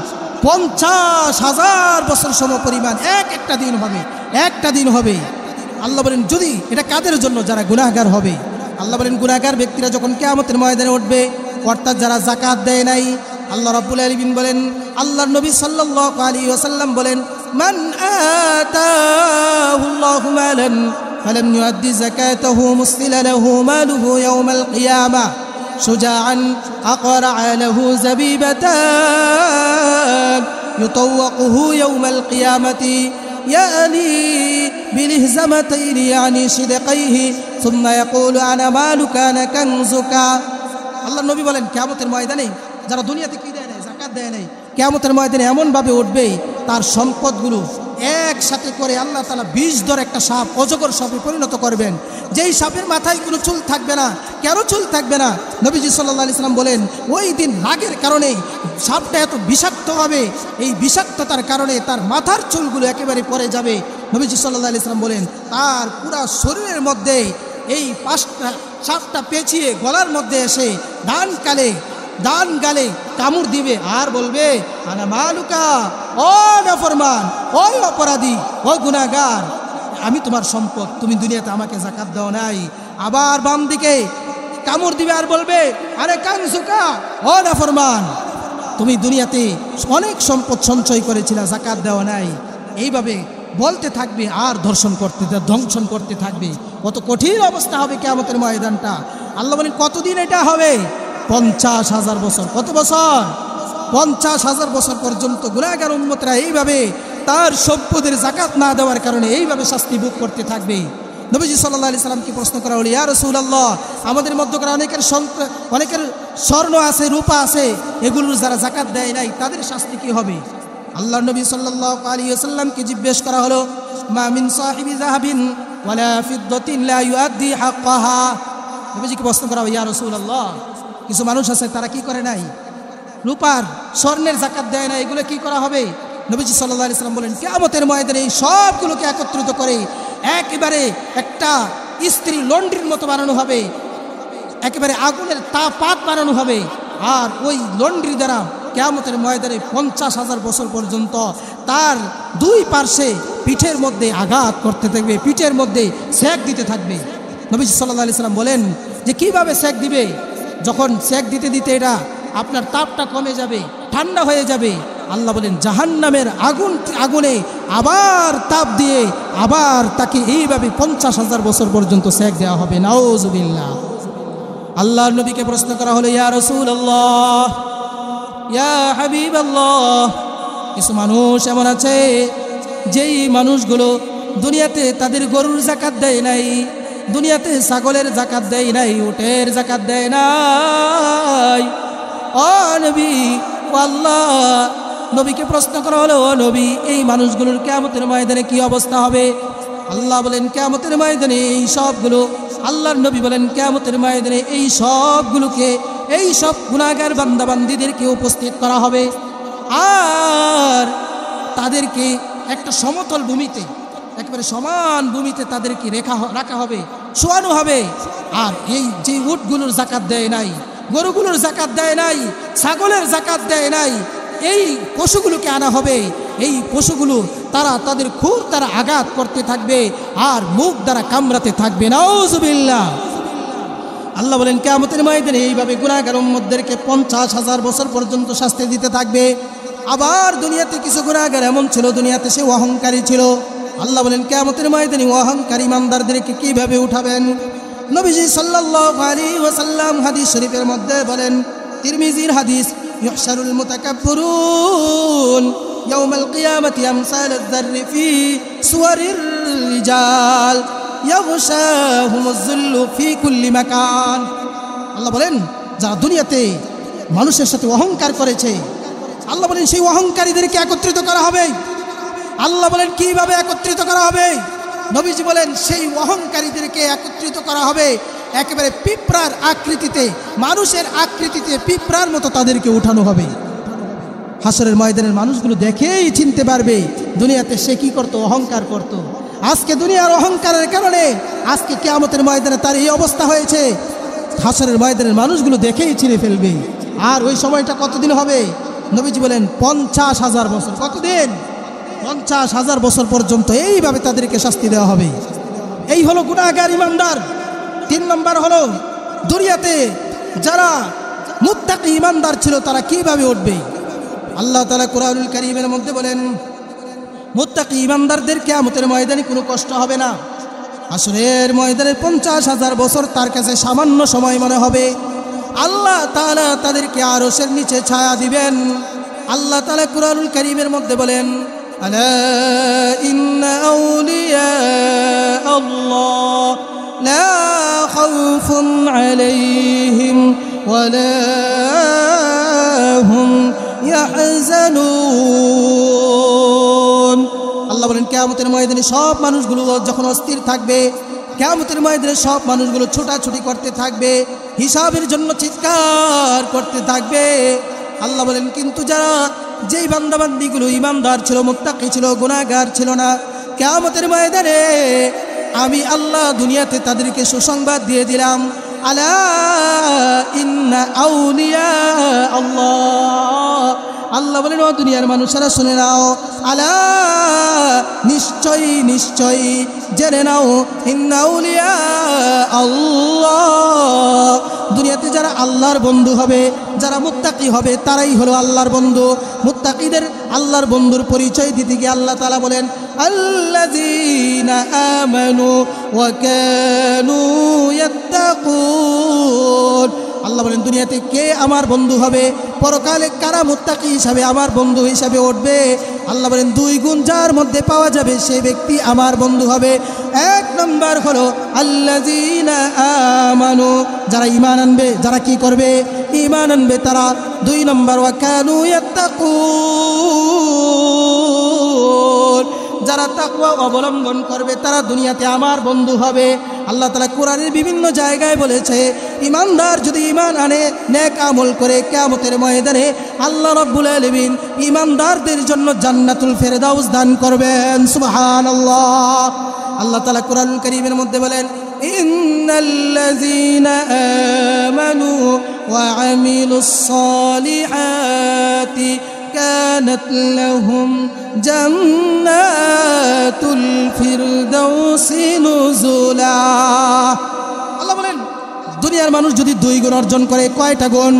50,000 বছর সমপরিমাণ একটা দিন হবে, একটা দিন হবে। আল্লাহ বলেন, যদি এটা কাদের জন্য? যারা গুনাহগার হবে। আল্লাহ বলেন, গুনাহগার ব্যক্তিরা যখন কিয়ামতের ময়দানে উঠবে, অর্থাৎ যারা যাকাত দেয় নাই। আল্লাহ রাব্বুল আলামিন বলেন, আল্লাহর নবী সাল্লাল্লাহু আলাইহি ওয়াসাল্লাম বলেন, মান আতাহুল্লাহু মালান ফালাম ইউআদ্দি যাকাতাহু মুসিলা লাহু মালুহু ইয়াওমাল কিয়ামাহ শুজাআন আqra'a লাহু যাবিবাতান ইউতাওয়াকুহু ইয়াওমাল কিয়ামাতি يعني بالهزمتين يعني صدقيه ثم يقول انا مالك انا كنزك। আল্লাহ নবী বলেন, কিয়ামতের ময়দানে যারা দুনিয়াতে কি দেয় নাই, যাকাত দেয় নাই, কিয়ামতের ময়দানে এমন ভাবে উঠবে, তার সম্পদগুলো একসাথে করে আল্লাহ তাআলা 20 ধর একটা সাপ, অজগর সাপে পরিণত করবেন। যেই সাপের মাথায় কোনো চুল থাকবে না, কেন চুল থাকবে না? নবীজি সাল্লাল্লাহু আলাইহি সাল্লাম বলেন, ওই দিন রাগের কারণে সাপটা এত বিষাক্ত হবে, এই বিষাক্ততার কারণে তার মাথার চুলগুলো একেবারে পড়ে যাবে। নবীজি সাল্লাল্লাহু আলাইহি সাল্লাম বলেন, তার পুরা শরীরের মধ্যে এই পাঁচটা সাপটা পেঁচিয়ে গলার মধ্যে এসে ডান গালে কামড় দিবে আর বলবে, আনা মালুকা, ও নাফরমান, ও অপরাধী, ও গুনাহগার, আমি তোমার সম্পদ, তুমি দুনিয়াতে আমাকে যাকাত দাও নাই। আবার বাম দিকে কামড় দিবে আর বলবে, আরে কানসুকা, ও নাফরমান, তুমি দুনিয়াতে অনেক সম্পদ সঞ্চয় করেছিলে, যাকাত দেওয়া নাই। এইভাবে বলতে থাকবে আর ধ্বংসন করতে থাকবে। কত কঠিন অবস্থা হবে কিয়ামতের ময়দানটা। আল্লাহ বলেন, কতদিন এটা হবে? 50,000 বছর। কত বছর? 50,000 বছর পর্যন্ত গুনাহগার উম্মতরা এইভাবে তার সম্পদের যাকাত না দেওয়ার কারণে এইভাবে শাস্তি ভোগ করতে থাকবে। নবীজি সাল্লাল্লাহু আলাইহি সাল্লামকে প্রশ্ন করা হলো, ইয়া রাসূলুল্লাহ, আমাদের মধ্যকার অনেকের স্বর্ণ আছে, রূপা আছে, এগুলোর যারা যাকাত দেয় নাই, তাদের শাস্তি কি হবে? আল্লাহর নবী সাল্লাল্লাহু আলাইহি ওয়াসাল্লামকে জিজ্ঞেস করা হলো, মা মিন সাহিবি যাহাবিন ওয়ালা ফিদ্দাতিন লা ইউআদ্দি হাক্কাহা। নবীজিকে প্রশ্ন করা হলো, ইয়া রাসূলুল্লাহ, কিছু মানুষ আছে তারা কি করে নাই, রূপার স্বর্ণের যাকাত দেয় না, এগুলো কি করা হবে? নবীজি সাল্লাল্লাহু আলাইহি সাল্লাম বলেন, কিয়ামতের ময়দানে এই সবগুলোকে একত্রিত করে একেবারে একটা ইস্ত্রি লন্ড্রির মতো বানানো হবে, একেবারে আগুনের পাত বানানো হবে। আর ওই লন্ড্রি দ্বারা কিয়ামতের ময়দানে 50,000 বছর পর্যন্ত তার দুই পার্শ্বে পিঠের মধ্যে আঘাত করতে থাকবে, পিঠের মধ্যে সেক দিতে থাকবে। নবীজি সাল্লাল্লাহু আলাইহি সাল্লাম বলেন যে কিভাবে সেক দিবে? যখন সেক দিতে দিতে এটা আপনার তাপটা কমে যাবে, ঠান্ডা হয়ে যাবে। আল্লাহ বলেন, জাহান্নামের আগুনে আবার তাপ দিয়ে আবার তাকে এইভাবে 50,000 বছর পর্যন্ত সেক দেওয়া হবে। নাউজুবিল্লাহ। আল্লাহর নবীকে প্রশ্ন করা হলো, ইয়া রাসূলুল্লাহ, ইয়া হাবিবাল্লাহ, কিছু মানুষ এমন আছে যেই মানুষগুলো দুনিয়াতে তাদের গরুর যাকাত দেয় নাই, দুনিয়াতে ছাগলের যাকাত দেয় নাই, উটের যাকাত দেয় নাই। ও নবী, ও আল্লাহ, নবীকে প্রশ্ন করা হলো, ও নবী, এই মানুষগুলোর কিয়ামতের ময়দানে কি অবস্থা হবে? আল্লাহ বলেন কিয়ামতের ময়দানে এই সবগুলো, আল্লাহর নবী বলেন কিয়ামতের ময়দানে এই সবগুলোকে, এই সব গুনাহগার বান্দাবান্দীদেরকে উপস্থিত করা হবে আর তাদেরকে একটা সমতল ভূমিতে, একেবারে সমান ভূমিতে তাদেরকে রাখা হবে, শোয়ানো হবে। আর এই যে উটগুলোর যাকাত দেয় নাই, গরুগুলোর যাকাত দেয় নাই, ছাগলের যাকাত দেয় নাই, এই পশুগুলোকে আনা হবে। এই পশুগুলো তাদের খুব আঘাত করতে থাকবে আর মুখ দ্বারা কামড়াতে থাকবে। নাউজুবিল্লাহ। আল্লাহ বলেন কিয়ামতের ময়দানে এইভাবে গুনাহগার উম্মতদেরকে 50,000 বছর পর্যন্ত শাস্তি দিতে থাকবে। আবার দুনিয়াতে কিছু গুনাহগার এমন ছিল, দুনিয়াতে সে অহংকারী ছিল। আল্লাহ বলেন কিয়ামতের ময়দানে অহংকারী ইমানদারদেরকে কিভাবে উঠাবেন? নবীজি সাল্লাল্লাহু আলাইহি ওয়াসাল্লাম হাদিস শরীফের মধ্যে বলেন, তিরমিজির হাদিস, ইহশারুল মুতাকাব্বিরুন ইয়াউমাল কিয়ামাতি আমসালায যাররি ফি সুওয়ারির রিজাল ইয়াগশাহুমুয যুল্লু ফি কুল্লি মাকান। আল্লাহ বলেন যারা দুনিয়াতে মানুষের সাথে অহংকার করেছে, আল্লাহ বলেন সেই অহংকারীদেরকে একত্রিত করা হবে। আল্লাহ বলেন কিভাবে একত্রিত করা হবে? নবীজি বলেন সেই অহংকারীদেরকে একত্রিত করা হবে একেবারে পিঁপড়ার আকৃতিতে, মানুষের আকৃতিতে পিঁপড়ার মতো তাদেরকে উঠানো হবে। হাসরের ময়দানের মানুষগুলো দেখেই চিনতে পারবে দুনিয়াতে সে কি করত, অহংকার করত। আজকে দুনিয়ার অহংকারের কারণে আজকে কিয়ামতের ময়দানে তার এই অবস্থা হয়েছে। হাসরের ময়দানের মানুষগুলো দেখেই চিনে ফেলবে। আর ওই সময়টা কতদিন হবে? নবীজি বলেন 50,000 বছর। কতদিন? 50,000 বছর পর্যন্ত এইভাবে তাদেরকে শাস্তি দেওয়া হবে। এই হলো গুনাহগার ইমানদার। 3 নম্বর হলো দুনিয়াতে যারা মুত্তাকি ইমানদার ছিল তারা কিভাবে উঠবে? আল্লাহ তাআলা কুরআনুল কারীমের মধ্যে বলেন মুত্তাকি ইমানদারদের কিয়ামতের ময়দানে কোনো কষ্ট হবে না। হাসরের ময়দানে 50,000 বছর তার কাছে সামান্য সময় মনে হবে। আল্লাহ তাআলা তাদেরকে আরশের নিচে ছায়া দিবেন। আল্লাহ তাআলা কুরআনুল কারীমের মধ্যে বলেন, আলা ইন্না আউলিয়া আল্লাহ লা খাউফুন আলাইহিম ওয়ালা হুম ইয়াহজানুন। আল্লাহ বলেন কিয়ামতের ময়দানে সব মানুষগুলো যখন অস্থির থাকবে, কিয়ামতের ময়দানে সব মানুষগুলো ছোটাছুটি করতে থাকবে, হিসাবের জন্য চিৎকার করতে থাকবে। আল্লাহ বলেন কিন্তু যারা যেই বান্দাবান্দিগুলো ইমানদার ছিল, মুত্তাকি ছিল, গুনাহগার ছিল না, কিয়ামতের ময়দানে আমি আল্লাহ দুনিয়াতে তাদেরকে সুসংবাদ দিয়ে দিলাম, আলা ইন্না আউলিয়া আল্লাহ। আল্লাহ বলেন ও দুনিয়ার মানুষেরা শুনে নাও, আলা নিশ্চয়ই নিশ্চয়ই জেনে নাও, ইন্না আউলিয়া আল্লাহ, দুনিয়াতে যারা আল্লাহর বন্ধু হবে, যারা মুত্তাকি হবে তারাই হলো আল্লাহর বন্ধু। মুত্তাকিদের আল্লাহর বন্ধুর পরিচয় দিতে গিয়ে আল্লাহ তাআলা বলেন, আল্লাযীনা আমানু ওয়া কানু ইয়াত্তাকুন। আল্লাহ বলেন দুনিয়াতে কে আমার বন্ধু হবে, পরকালে কারা মুত্তাকি হিসাবে আমার বন্ধু হিসাবে উঠবে। আল্লাহ বলেন 2 গুণ যার মধ্যে পাওয়া যাবে সেই ব্যক্তি আমার বন্ধু হবে। 1 নম্বর হলো আল্লাযীনা আমানু, যারা ঈমান আনবে, যারা কি করবে, ঈমান আনবে তারা। 2 নম্বর ওয়া কানু ইয়াত্তাকুন, যারা তাকওয়া অবলম্বন করবে তারা দুনিয়াতে আমার বন্ধু হবে। আল্লাহ তাআলা কোরআনের বিভিন্ন জায়গায় বলেছে ইমানদার যদি ঈমান আনে, নেক আমল করে, কিয়ামতের ময়দানে আল্লাহ রাব্বুল আলামিন ইমানদারদের জন্য জান্নাতুল ফেরদাউস দান করবেন। সুবহানাল্লাহ। আল্লাহ তাআলা কোরআনুল কারীমের মধ্যে বলেন, ইন্নাল্লাযীনা আমানু ওয়া আমিলুস সালিহাতি কানাত লাহুম জান্নাতুল ফিরদাউসি নুজুলা। আল্লাহ বলেন দুনিয়ার মানুষ যদি 2 গুণ অর্জন করে, কয়টা গুণ?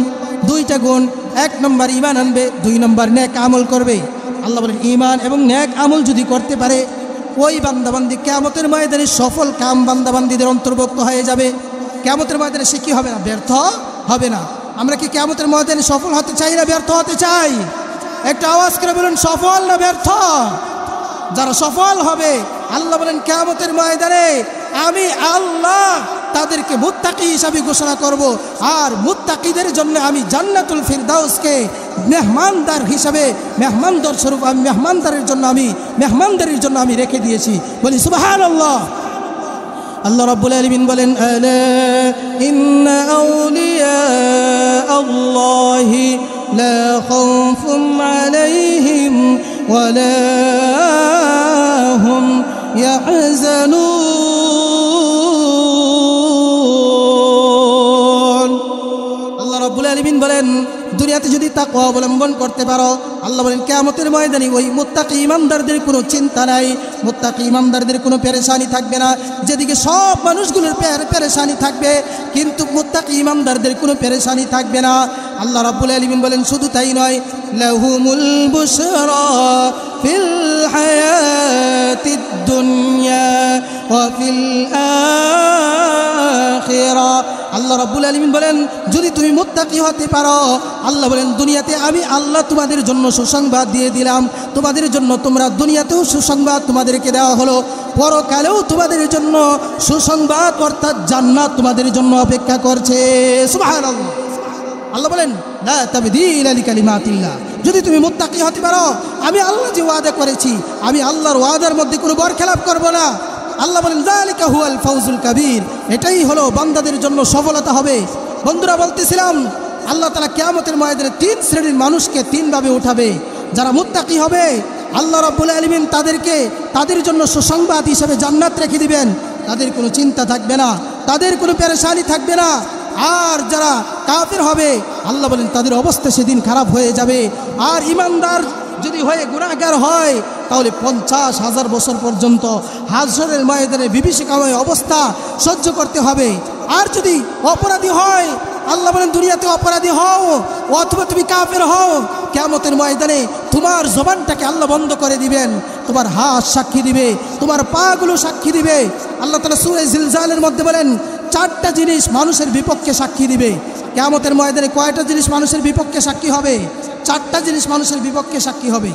2টা গুণ। 1 নম্বর ঈমান আনবে, 2 নম্বর নেক আমল করবে। আল্লাহ বলেন ঈমান এবং নেক আমল যদি করতে পারে ওই বান্দাবান্দি কিয়ামতের ময়দানে সফল কাম বান্দাবান্দিদের অন্তর্ভুক্ত হয়ে যাবে। কিয়ামতের ময়দানে সে কি হবে না? ব্যর্থ হবে না। আমরা কি কিয়ামতের ময়দানে সফল হতে চাই না ব্যর্থ হতে চাই? একটা আওয়াজ করে বলুন সফল না ব্যর্থ? যারা সফল হবে আল্লাহ বলেন কিয়ামতের ময়দানে আমি আল্লাহ তাদেরকে মুত্তাকি হিসাবে ঘোষণা করব, আর মুত্তাকিদের জন্য আমি জান্নাতুল ফিরদাউসকে মেহমানদার হিসাবে মেহমানদার স্বরূপ আমি মেহমানদারের জন্য আমি রেখে দিয়েছি। বলি সুবহানাল্লাহ। আল্লাহ রাব্বুল আলামিন বলেন আলা ইন্না আউলিয়া আল্লাহি লা খাউফুন আলাইহিম ওয়া লা হুম ইয়াহজানুন। আল্লাহ রাব্বুল আলামিন বলেন দুনিয়াতে যদি তাকওয়া অবলম্বন করতে পারো, আল্লাহ বলেন কিয়ামতের ময়দানে ওই মুত্তাকি ইমানদারদের কোনো চিন্তা নাই, মুত্তাকি ইমানদারদের কোনো পেরেশানি থাকবে না। যেদিকে সব মানুষগুলোর পেরেশানি থাকবে, কিন্তু মুত্তাকি ইমানদারদের কোনো পেরেশানি থাকবে না। আল্লাহ রাব্বুল আলামিন বলেন শুধু তাই নয়, লাহুমুল বুশরা ফিল হায়াতিদ দুনিয়া ওয়া ফিল আখিরা। আল্লাহ রাব্বুল আলামিন বলেন যদি তুমি মুত্তাকি হতে পারো, আল্লাহ বলেন দুনিয়াতে আমি আল্লাহ তোমাদের জন্য সুসংবাদ দিয়ে দিলাম, তোমাদের জন্য তোমরা দুনিয়াতেও সুসংবাদ তোমাদেরকে দেওয়া হলো, পরকালেও তোমাদের জন্য সুসংবাদ অর্থাৎ জান্নাত তোমাদের জন্য অপেক্ষা করছে। সুবহানাল্লাহ। আল্লাহ বলেন লা তাবদীলা লিকালিমাতিল্লাহ, যদি তুমি মুত্তাকি হতে পারো আমি আল্লাহ যে ওয়াদা করেছি আমি আল্লাহর ওয়াদার মধ্যে কোনো বরখেলাপ করব না। আল্লাহ বলেন যালিকা হুয়াল ফাউজুল কাবীর, এটাই হলো বান্দাদের জন্য সফলতা হবে। বন্ধুরা বলতেছিলাম আল্লাহ তাআলা কিয়ামতের ময়দানে তিন শ্রেণীর মানুষকে তিনভাবে উঠাবে। যারা মুত্তাকি হবে আল্লাহ রাব্বুল আলামিন তাদের জন্য সুসংবাদ হিসেবে জান্নাত রেখে দিবেন, তাদের কোনো চিন্তা থাকবে না, তাদের কোনো পেরেশানি থাকবে না। আর যারা কাফের হবে আল্লাহ বলেন তাদের অবস্থা সেদিন খারাপ হয়ে যাবে। আর ইমানদার যদি হয়ে গুনাহগার হয় তাহলে 50,000 বছর পর্যন্ত হাশরের ময়দানে বিভীষিকাময় অবস্থা সহ্য করতে হবে। আর যদি অপরাধী হয় আল্লাহ বলেন দুনিয়াতে অপরাধী হও অথবা তুমি কাফের হও, কিয়ামতের ময়দানে তোমার জবানটাকে আল্লাহ বন্ধ করে দিবেন, তোমার হাত সাক্ষী দিবে, তোমার পাগুলো সাক্ষী দিবে। আল্লাহ তাআলা সূরা জিলজালের মধ্যে বলেন 4টা জিনিস মানুষের বিপক্ষে সাক্ষী দিবে। কিয়ামতের ময়দানে কয়টা জিনিস মানুষের বিপক্ষে সাক্ষী হবে? 4টা জিনিস মানুষের বিপক্ষে সাক্ষী হবে।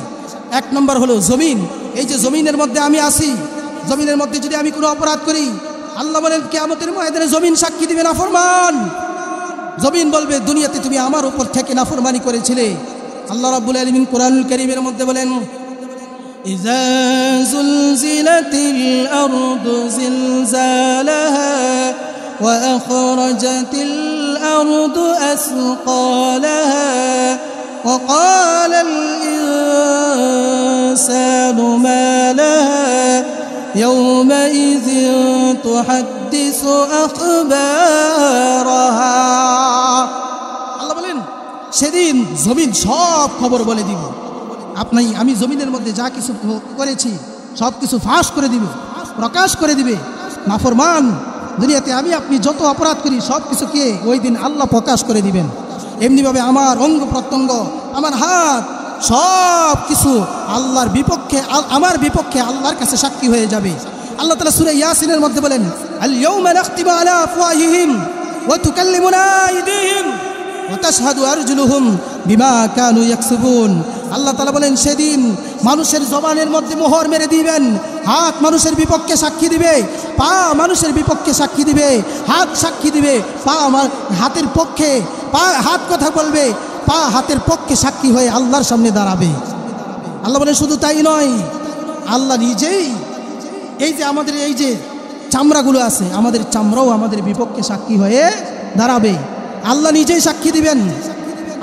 1 নম্বর হলো জমিন। এই যে জমিনের মধ্যে আমি আছি, জমিনের মধ্যে যদি আমি কোনো অপরাধ করি আল্লাহ বলেন কিয়ামতের ময়দানে জমিন সাক্ষী দিবে নাফরমান। জমিন বলবে দুনিয়াতে তুমি আমার উপর থেকে নাফরমানি করেছিলে। আল্লাহ রাব্বুল আলামিন কোরআনুল কারীমের মধ্যে বলেন ইযা যুলজিলাতিল আরদু জিলজালাহা ওয়া আখরাজাতিল আরদু আসকালাহা ওয়া ক্বালাল ইনসানু মা লাহা ইয়াওমাইযিন তুহাদ্দিসু আখবারাহা। আল্লাহ বলেন সেদিন জমিন সব খবর বলে দিব। আমি জমিনের মধ্যে যা কিছু করেছি সব কিছু ফাঁস করে দিবে, প্রকাশ করে দিবে। নাফরমান দুনিয়াতে আপনি যত অপরাধ করি সব কিছুকে ওই দিন আল্লাহ প্রকাশ করে দিবেন। এমনিভাবে আমার অঙ্গ প্রত্যঙ্গ, আমার হাত, সব কিছু আল্লাহর বিপক্ষে, আমার বিপক্ষে আল্লাহর কাছে সাক্ষী হয়ে যাবে। আল্লাহ তাআলা সূরা ইয়াসিনের মধ্যে বলেন আল ইয়াউমা নাখতিমু আলা আফওয়াহিহিম ওয়া তুকাল্লিমুনা আইদিহিম ওয়া তাশহাদু আরজুলুহুম বিমা কানু ইয়াকসুবুন। আল্লাহ তাআলা বলেন সেদিন মানুষের জবানের মধ্যে মোহর মেরে দিবেন, হাত মানুষের বিপক্ষে সাক্ষী দিবে, পা মানুষের বিপক্ষে সাক্ষী দিবে, হাত সাক্ষী দিবে, পা আমার হাতের পক্ষে, হাত কথা বলবে, পা হাতের পক্ষে সাক্ষী হয়ে আল্লাহর সামনে দাঁড়াবে। আল্লাহ বলেন শুধু তাই নয়, আল্লাহ নিজেই এই যে আমাদের এই যে চামড়াগুলো আছে, আমাদের চামড়াও আমাদের বিপক্ষে সাক্ষী হয়ে দাঁড়াবে। আল্লাহ নিজেই সাক্ষী দিবেন।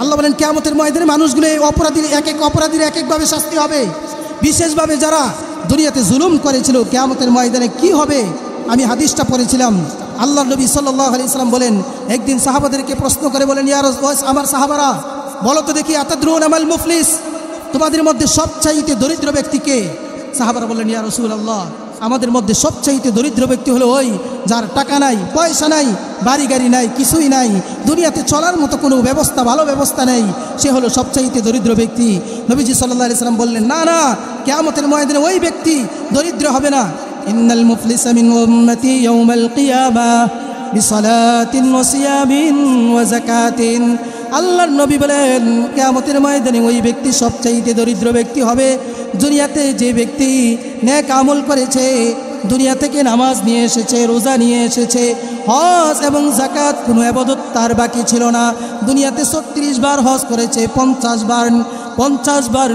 আল্লাহ বলেন কিয়ামতের ময়দানে মানুষগুলো অপরাধীর এক একভাবে শাস্তি হবে। বিশেষভাবে যারা দুনিয়াতে জুলুম করেছিল কিয়ামতের ময়দানে কি হবে আমি হাদিসটা পড়েছিলাম। আল্লাহর নবী সাল্লাল্লাহু আলাইহি সাল্লাম বলেন একদিন সাহাবাদেরকে প্রশ্ন করে বলেন ইয়া রাসূলুল্লাহ, আমার সাহাবারা বলো তো দেখি আতাদরুনা মাল মুফলিস, তোমাদের মধ্যে সবচাইতে দরিদ্র ব্যক্তি কে? সাহাবারা বললেন ইয়া রাসূলুল্লাহ, আমাদের মধ্যে সবচাইতে দরিদ্র ব্যক্তি হলো ওই যার টাকা নাই, পয়সা নাই, বাড়ি গাড়ি নাই, কিছুই নাই, দুনিয়াতে চলার মতো কোনো ব্যবস্থা, ভালো ব্যবস্থা নেই, সে হলো সবচাইতে দরিদ্র ব্যক্তি। নবীজি সাল্লাল্লাহু আলাইহি সাল্লাম বললেন না না, কিয়ামতের ময়দানে ওই ব্যক্তি দরিদ্র হবে না। ইন্নাল মুফলিসা মিন উম্মতি ইয়াউমাল কিয়ামাহ বিসালাতিন ওয়া সিয়ামিন ওয়া যাকাতিন আল্লাহর নবী বলেন কিয়ামতের ময়দানে ওই ব্যক্তি সবচাইতে দরিদ্র ব্যক্তি হবে দুনিয়াতে যে ব্যক্তি নেক আমল করেছে, দুনিয়া থেকে নামাজ নিয়ে এসেছে, রোজা নিয়ে এসেছে, হজ এবং যাকাত কোনো ইবাদত তার বাকি ছিল না। দুনিয়াতে 36 বার হজ করেছে, 50 বার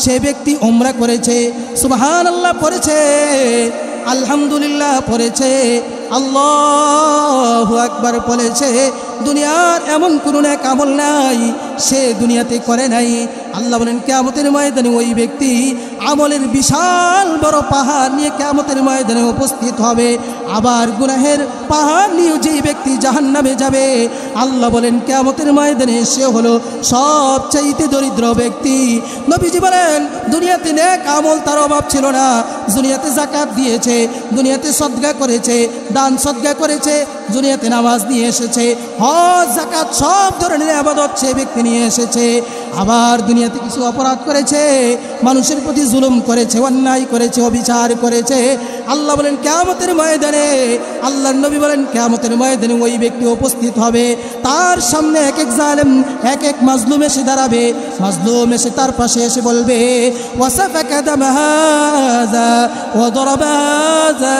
সে ব্যক্তি উমরা করেছে, সুবহানাল্লাহ পড়েছে, আলহামদুলিল্লাহ পড়েছে, আল্লাহু আকবার বলেছে। দুনিয়ার এমন কোনো নেক আমল নাই সে দুনিয়াতে করে নাই। আল্লাহ বলেন কিয়ামতের ময়দানে ওই ব্যক্তি আমলের বিশাল বড় পাহাড় নিয়ে কিয়ামতের ময়দানে উপস্থিত হবে। আবার গুনাহের পাহাড় নিয়ে যেই ব্যক্তি জাহান্নামে যাবে, আল্লাহ বলেন কিয়ামতের ময়দানে সে হলো সবচাইতে দরিদ্র ব্যক্তি। নবীজি বলেন দুনিয়াতে নেক আমল তার অভাব ছিল না, দুনিয়াতে যাকাত দিয়েছে, দুনিয়াতে সদকা করেছে, দান সদকা করেছে, দুনিয়াতে নামাজ নিয়ে এসেছে, হজ যাকাত সব ধরনের ইবাদত সে ব্যক্তি নিয়ে এসেছে। আবার দুনিয়াতে কিছু অপরাধ করেছে, মানুষের প্রতি জুলুম করেছে, অন্যায় করেছে, অবিচার করেছে। আল্লাহ বলেন কিয়ামতের ময়দানে, আল্লাহর নবী বলেন কিয়ামতের ময়দানে ওই ব্যক্তি উপস্থিত হবে, তার সামনে এক এক জালেম এক এক মাজলুম এসে দাঁড়াবে। মাজলুম এসে তার পাশে এসে বলবে ওয়াসাফাকা দামা হাযা ওয়া দারাবা হাযা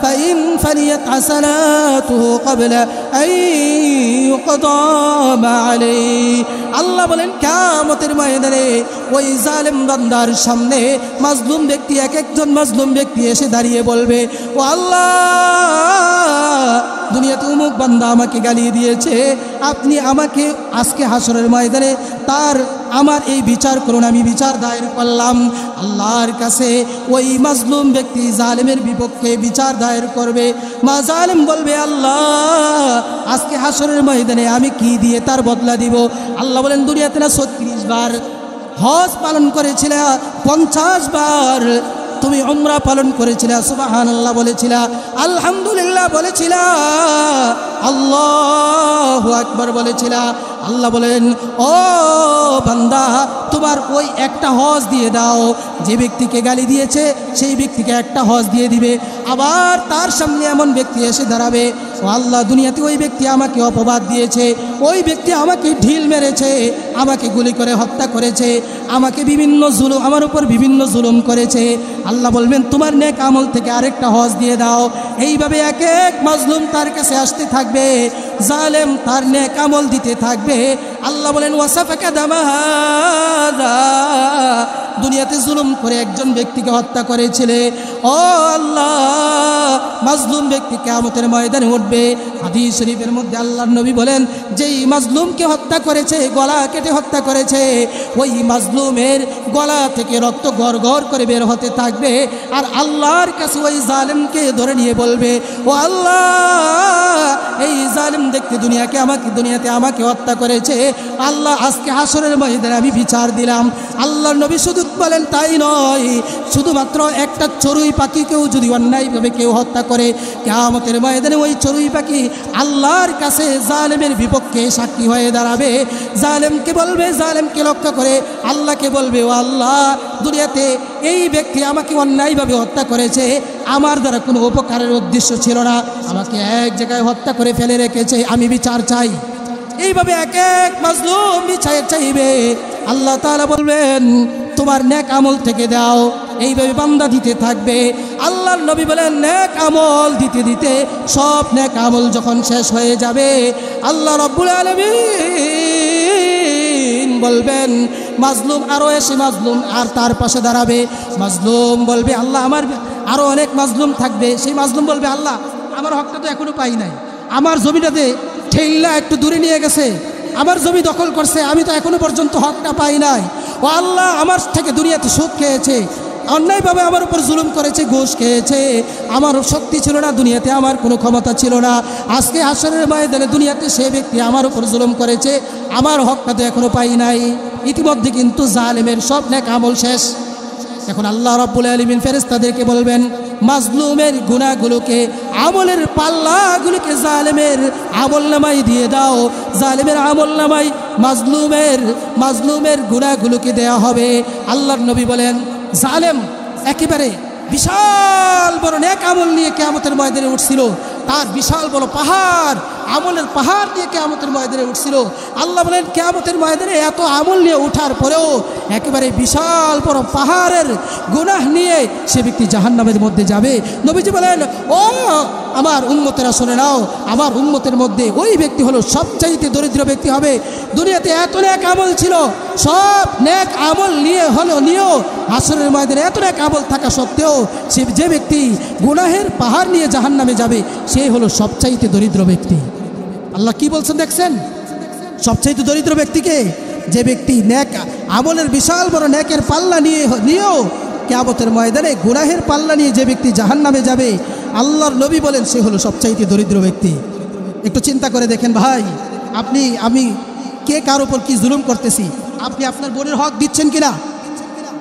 ফাইন ফানিয়াত হাসানাতুহু ক্বাবলা আন ইউকদা মা আলাইহি। আল্লাহ বলেন কিয়ামতের ময়দানে ওই জালেম বান্দার সামনে মাজলুম ব্যক্তি এক একজন মাজলুম ব্যক্তি এসে দাঁড়িয়ে বলবে ও আল্লাহ, দুনিয়াতে অমুক বান্দা আমাকে গালি দিয়েছে, আপনি আমাকে আজকে হাসরের ময়দানে আমার এই বিচার করুন, আমি বিচার দায়ের করলাম। আল্লাহর কাছে ওই মাজলুম ব্যক্তি জালেমের বিপক্ষে বিচার দায়ের করবে। জালেম বলবে আল্লাহ, আজকে হাসরের ময়দানে আমি কি দিয়ে তার বদলা দিব? আল্লাহ বলেন দুনিয়াতে না 36 বার হজ পালন করেছিলে, 50 বার তুমি উমরা পালন করেছিলা, সুবহানাল্লাহ বলেছিলা, আলহামদুলিল্লাহ বলেছিলা, আল্লাহু আকবার বলেছিলা। আল্লাহ বলেন ও বান্দা, তোমার ওই একটা হজ দিয়ে দাও। যে ব্যক্তিকে গালি দিয়েছে সেই ব্যক্তিকে একটা হজ দিয়ে দিবে। আবার তার সামনে এমন ব্যক্তি এসে দাঁড়াবে, ও আল্লাহ, দুনিয়াতে ওই ব্যক্তি আমাকে অপবাদ দিয়েছে, ওই ব্যক্তি আমাকে ঢিল মেরেছে, আমাকে গুলি করে হত্যা করেছে, আমাকে আমার উপর বিভিন্ন জুলুম করেছে। আল্লাহ বলবেন তোমার নেক আমল থেকে আরেকটা হজ দিয়ে দাও। এইভাবে এক এক মাজলুম তার কাছে আসতে থাকবে, জালেম তার নেক আমল দিতে থাকবে। আল্লাহ বলেন ওয়াসাফাকা দামা হাযা, দুনিয়াতে জুলুম করে একজন ব্যক্তিকে হত্যা করেছিলে, ও আল্লাহ, মাজলুম ব্যক্তি কিয়ামতের ময়দানে উঠবে। হাদিস শরীফের মধ্যে আল্লাহর নবী বলেন যেই মাজলুমকে হত্যা করেছে, গলা কেটে হত্যা করেছে, ওই মাজলুমের গলা থেকে রক্ত গড়গড় করে বের হতে থাকবে। আর আল্লাহর কাছে ওই জালেমকে ধরে নিয়ে বলবে ও আল্লাহ, এই জালেম দেখতে দুনিয়াতে আমাকে হত্যা করেছে, আল্লাহ আজকে হাসরের ময়দানে আমি বিচার দিলাম। আল্লাহর নবী শুধু বলেন তাই নয়, শুধুমাত্র একটা চড়ুই পাখিকেও যদি অন্যায়ভাবে কেউ হত্যা করে, কিয়ামতের ময়দানে ওই চড়ুই পাখি আল্লাহর কাছে জালেমের বিপক্ষে সাক্ষী হয়ে দাঁড়াবে। জালেমকে বলবে, জালেমকে লক্ষ্য করে আল্লাহকে বলবে ও আল্লাহ, দুনিয়াতে এই ব্যক্তি আমাকে অন্যায়ভাবে হত্যা করেছে, আমার দ্বারা কোনো উপকারের উদ্দেশ্য ছিল না, আমাকে এক জায়গায় হত্যা করে ফেলে রেখেছে, আমি বিচার চাই। এইভাবে এক এক মাজলুম বিচার চাইবে। আল্লাহ তাআলা বলবেন তোমার নেক আমল থেকে দাও। এইভাবে বান্দা দিতে থাকবে। আল্লাহর নবী বলেন নেক আমল দিতে দিতে সব নেক আমল যখন শেষ হয়ে যাবে, আল্লাহ রাব্বুল আলামিন বলবেন মাজলুম আরও এসে মাজলুম আর তার পাশে দাঁড়াবে। মাজলুম বলবে আল্লাহ, আমার আরও অনেক মাজলুম থাকবে। সেই মাজলুম বলবে আল্লাহ, আমার হকটা তো এখনো পাই নাই, আমার জমিটাতে ঠেল্লা একটু দূরে নিয়ে গেছে, আমার জমি দখল করছে, আমি তো এখনো পর্যন্ত হকটা পাই নাই। ও আল্লাহ, আমার থেকে দুনিয়াতে সুদ খেয়েছে, অন্যায়ভাবে আমার উপর জুলুম করেছে, ঘুষ খেয়েছে, আমার শক্তি ছিল না, দুনিয়াতে আমার কোনো ক্ষমতা ছিল না, আজকে হাসরের ময়দানে দুনিয়াতে সে ব্যক্তি আমার উপর জুলুম করেছে, আমার হকটা তো এখনো পাই নাই। ইতিমধ্যে কিন্তু জালেমের সব নেক আমল শেষ। এখন আল্লাহ রাব্বুল আলামিন ফেরেশতাদেরকে বলবেন মাজলুমের গুনাহগুলোকে, আমলের পাল্লাগুলোকে জালেমের আমলনামায় দিয়ে দাও। জালেমের আমলনামায় মাজলুমের গুনাহগুলোকে দেয়া হবে। আল্লাহর নবী বলেন জালেম একেবারে বিশাল বড় নেক আমল নিয়ে কিয়ামতের ময়দানে উঠছিল, তার বিশাল বড় পাহাড় আমলের পাহাড় নিয়ে কিয়ামতের ময়দানে উঠছিল। আল্লাহ বলেন কিয়ামতের ময়দানে এত আমল নিয়ে ওঠার পরেও একেবারে বিশাল বড় পাহাড়ের গুনাহ নিয়ে সে ব্যক্তি জাহান্নামের মধ্যে যাবে। নবীজি বলেন, ও আমার উম্মতেরা শুনে নাও, আমার উম্মতের মধ্যে ওই ব্যক্তি হলো সবচাইতে দরিদ্র ব্যক্তি হবে। দুনিয়াতে এত নেক আমল ছিল, সব নেক আমল নিয়েও হাসরের ময়দানে এত নেক আমল থাকা সত্ত্বেও সে যে ব্যক্তি গুনাহের পাহাড় নিয়ে জাহান্নামে যাবে সে হলো সবচাইতে দরিদ্র ব্যক্তি। আল্লাহ কি বলছেন দেখছেন? সবচাইতে দরিদ্র ব্যক্তিকে, যে ব্যক্তি নেক আমলের বিশাল বড় নেকের পাল্লা নিয়েও কিয়ামতের ময়দানে গুনাহের পাল্লা নিয়ে যে ব্যক্তি জাহান্নামে যাবে, আল্লাহর নবী বলেন সে হলো সবচাইতে দরিদ্র ব্যক্তি। একটু চিন্তা করে দেখেন ভাই, আমি কে কার উপর কি জুলুম করতেছি? আপনি আপনার বোনের হক দিচ্ছেন কিনা?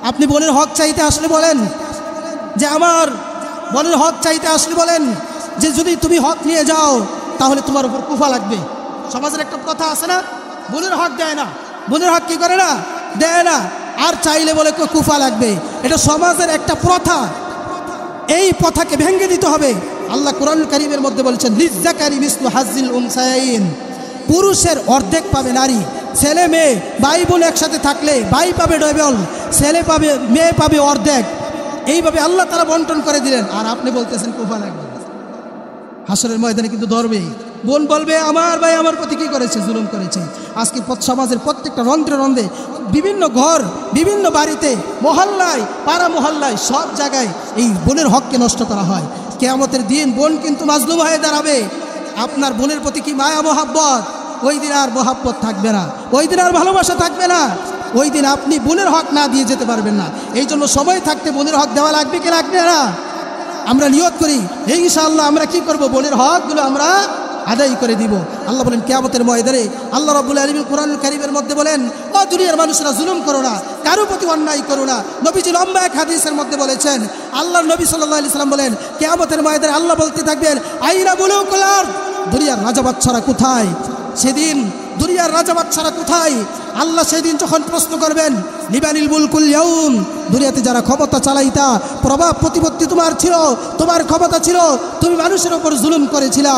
আপনি বোনের হক চাইতে আসলে বলেন যে আমার বোনের হক চাইতে আসলে বলেন যে যদি তুমি হক নিয়ে যাও তাহলে তোমার উপর কুফা লাগবে। সমাজের একটা প্রথা আছে না, বোনের হক দেয় না, বোনের হক কি করে না, দেয় না, আর চাইলে বলে কুফা লাগবে। এটা সমাজের একটা প্রথা, এই প্রথাকে ভেঙে দিতে হবে। আল্লাহ কোরআনুল কারীমের মধ্যে বলেছেন, লিজ্জাকারি মিসলু হাজ্জিল উনসায়াইন, পুরুষের অর্ধেক পাবে নারী। ছেলে মেয়ে ভাই বোন একসাথে থাকলে ভাই পাবে ডবল, ছেলে পাবে, মেয়ে পাবে অর্ধেক। এইভাবে আল্লাহ তারা বন্টন করে দিলেন, আর আপনি বলতেছেন কুফা লাগবে। হাসরের ময়দানে কিন্তু ধরবেই, বোন বলবে আমার ভাই আমার প্রতি কী করেছে, জুলুম করেছে। আজকে সমাজের প্রত্যেকটা রন্ধ্রে রন্ধ্রে, বিভিন্ন ঘর, বিভিন্ন বাড়িতে, মহল্লায়, পাড়া মহল্লায়, সব জায়গায় এই বোনের হককে নষ্ট করা হয়। কিয়ামতের দিন বোন কিন্তু মাজলুম হয়ে দাঁড়াবে। আপনার বোনের প্রতি কি মায়া মহাব্বত, ওই দিন আর মহাব্বত থাকবে না, ওই দিন আর ভালোবাসা থাকবে না, ওই দিন আপনি বোনের হক না দিয়ে যেতে পারবেন না। এই জন্য সময় থাকতে বোনের হক দেওয়া লাগবে কি লাগবে না? আমরা নিয়ত করি ইনশাআল্লাহ আমরা কি করব, বোনের হকগুলো আমরা আদায় করে দিব। আল্লাহ বলেন কিয়ামতের ময়দানে, আল্লাহ রাব্বুল আলামিন কোরআনুল কারীমের মধ্যে বলেন, ও দুনিয়ার মানুষরা জুলুম করো না, কারো প্রতি অন্যায় করো না। নবীজি লম্বা এক হাদিসের মধ্যে বলেছেন, আল্লাহর নবী সাল্লাল্লাহু আলাইহি সাল্লাম বলেন কিয়ামতের ময়দানে আল্লাহ বলতে থাকবেন, আইনা মুলুকুল আরদ, দুনিয়ার রাজা বাদশারা কোথায়? সেদিন দুনিয়ার রাজা বাদশারা কোথায়? আল্লাহ সেদিন যখন প্রশ্ন করবেন, লিবানিল মুলকুল ইয়াউম, দুনিয়াতে যারা ক্ষমতা চালাইতা, প্রভাব প্রতিপত্তি তোমার ছিল, তোমার ক্ষমতা ছিল, তুমি মানুষের ওপর জুলুম করেছিলা,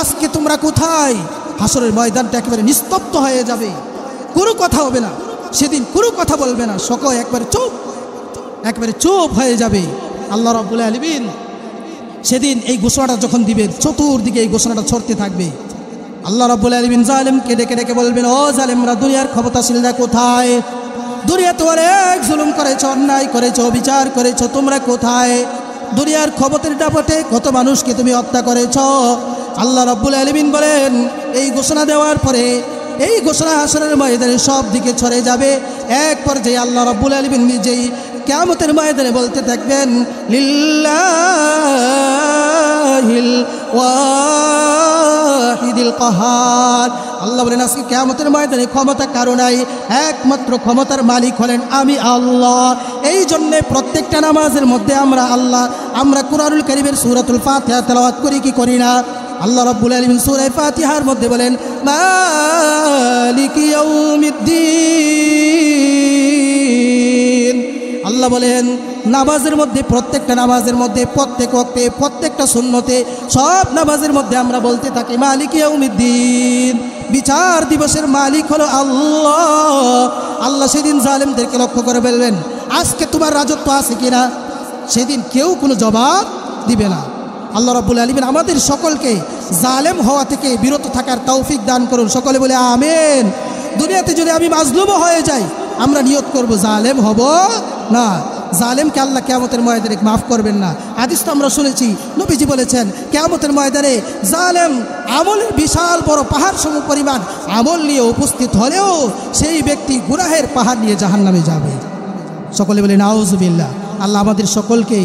আজকে তোমরা কোথায়? হাসরের ময়দানটা একেবারে নিস্তব্ধ হয়ে যাবে, কোনো কথা হবে না, সেদিন কোনো কথা বলবে না, সকল একবারে চুপ হয়ে যাবে। আল্লাহ রাব্বুল আলামিন সেদিন এই ঘোষণাটা যখন দিবেন, চতুর্দিকে এই ঘোষণাটা ছড়তে থাকবে। আল্লাহ রাব্বুল আলামিন জালেমকে ডেকে ডেকে বলবেন, ও জালেমরা, দুনিয়ার ক্ষমতাশীলরা কোথায়? দুনিয়াতে অনেক জুলুম করেছো, অন্যায় করেছো, বিচার করেছো, তোমরা কোথায়? দুনিয়ার ক্ষমতার দাপটে কত মানুষকে তুমি হত্যা করেছো। আল্লাহ রাব্বুল আলামিন বলেন, এই ঘোষণা দেওয়ার পরে এই ঘোষণা হাসরের ময়দানে সব দিকে ছড়ে যাবে। এক পর্যায়ে আল্লাহ রাব্বুল আলামিন নিজেই কিয়ামতের ময়দানে বলতে থাকবেন, লিল্লাহিল ওয়াহিদিল কাহার। আল্লাহ বলেন আজকে কিয়ামতের ময়দানে ক্ষমতা কারো নাই, একমাত্র ক্ষমতার মালিক হলেন আমি আল্লাহ। এই জন্যে প্রত্যেকটা নামাজের মধ্যে আমরা কুরআনুল কারীমের সূরাতুল ফাতিহা তেলাওয়াত করি কি করি না? আল্লাহ রাব্বুল আলামিন সূরা ফাতিহার মধ্যে বলেন, মালিকি ইয়াউমিদ্দিন। আল্লাহ বলেন নামাজের মধ্যে, প্রত্যেকটা নামাজের মধ্যে, প্রত্যেক ওয়াক্তে, প্রত্যেকটা সুন্নতে, সব নামাজের মধ্যে আমরা বলতে থাকি মালিকি ইয়াউমিদ্দিন, বিচার দিবসের মালিক হলো আল্লাহ। আল্লাহ সেদিন জালেমদেরকে লক্ষ্য করে বলবেন, আজকে তোমার রাজত্ব আছে কিনা? সেদিন কেউ কোনো জবাব দিবে না। আল্লাহ রাব্বুল আলামিন আমাদের সকলকে জালেম হওয়া থেকে বিরত থাকার তৌফিক দান করুন। সকলে বলে আমিন। দুনিয়াতে যদি আমি মাজলুম হয়ে যাই, আমরা নিয়ত করব জালেম হব না। জালেমকে আল্লাহ কিয়ামতের ময়দানে মাফ করবেন না। হাদিস তো আমরা শুনেছি, নবীজি বলেছেন কিয়ামতের ময়দানে জালেম আমলের বিশাল বড় পাহাড় সম পরিমাণ আমল নিয়ে উপস্থিত হলেও সেই ব্যক্তি গুনাহের পাহাড় নিয়ে জাহান্নামে যাবে। সকলে বলে নাউজুবিল্লাহ। আল্লাহ আমাদের সকলকে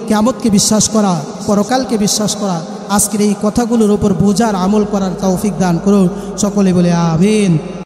কিয়ামতকে বিশ্বাস করা, পরকালকে বিশ্বাস করা, আজকের এই কথাগুলোর উপর বোঝার আমল করার তৌফিক দান করুন। সকলে বলে আমিন।